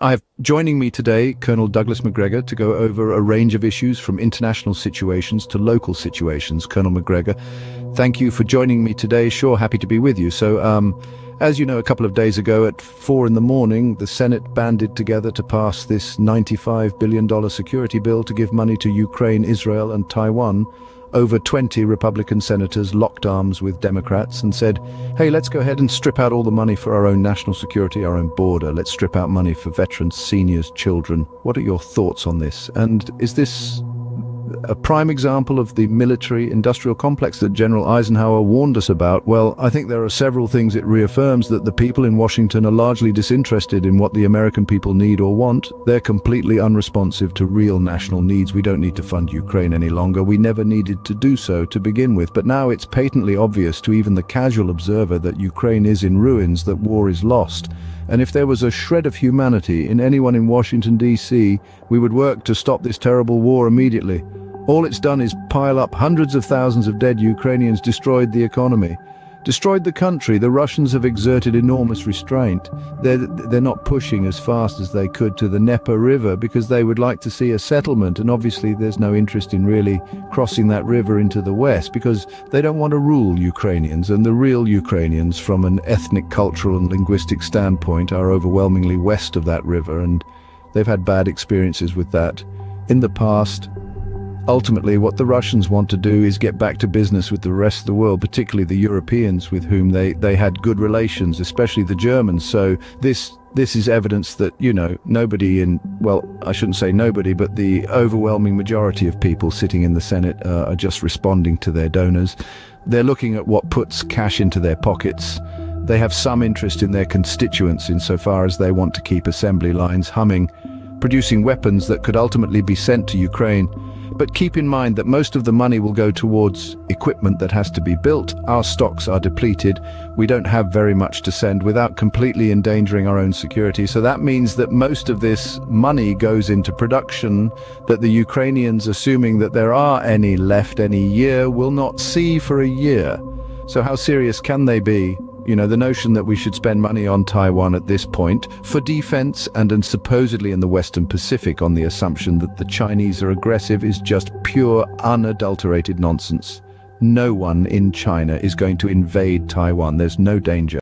I have joining me today Colonel Douglas Macgregor to go over a range of issues from international situations to local situations. Colonel Macgregor, thank you for joining me today. Sure, happy to be with you. As you know, a couple of days ago at 4 in the morning, the Senate banded together to pass this $95 billion security bill to give money to Ukraine, Israel and Taiwan. Over 20 Republican senators locked arms with Democrats and said, hey, let's go ahead and strip out all the money for our own national security, our own border. Let's strip out money for veterans, seniors, children. What are your thoughts on this? And is this a prime example of the military-industrial complex that General Eisenhower warned us about? Well, I think there are several things it reaffirms: that the people in Washington are largely disinterested in what the American people need or want. They're completely unresponsive to real national needs. We don't need to fund Ukraine any longer. We never needed to do so to begin with. But now it's patently obvious to even the casual observer that Ukraine is in ruins, that war is lost. And if there was a shred of humanity in anyone in Washington, D.C., we would work to stop this terrible war immediately. All it's done is pile up hundreds of thousands of dead Ukrainians, destroyed the economy, destroyed the country. The Russians have exerted enormous restraint. They're not pushing as fast as they could to the Dnieper River because they would like to see a settlement, and obviously there's no interest in really crossing that river into the west because they don't want to rule Ukrainians, and the real Ukrainians from an ethnic, cultural and linguistic standpoint are overwhelmingly west of that river, and they've had bad experiences with that in the past. Ultimately, what the Russians want to do is get back to business with the rest of the world, particularly the Europeans with whom they had good relations, especially the Germans. So this is evidence that, you know, nobody in, well, I shouldn't say nobody, but the overwhelming majority of people sitting in the Senate are just responding to their donors. They're looking at what puts cash into their pockets. They have some interest in their constituents insofar as they want to keep assembly lines humming, producing weapons that could ultimately be sent to Ukraine. But keep in mind that most of the money will go towards equipment that has to be built. Our stocks are depleted. We don't have very much to send without completely endangering our own security. So that means that most of this money goes into production that the Ukrainians, assuming that there are any left any year, will not see for a year. So how serious can they be? You know, the notion that we should spend money on Taiwan at this point for defense and supposedly in the Western Pacific on the assumption that the Chinese are aggressive is just pure, unadulterated nonsense. No one in China is going to invade Taiwan. There's no danger.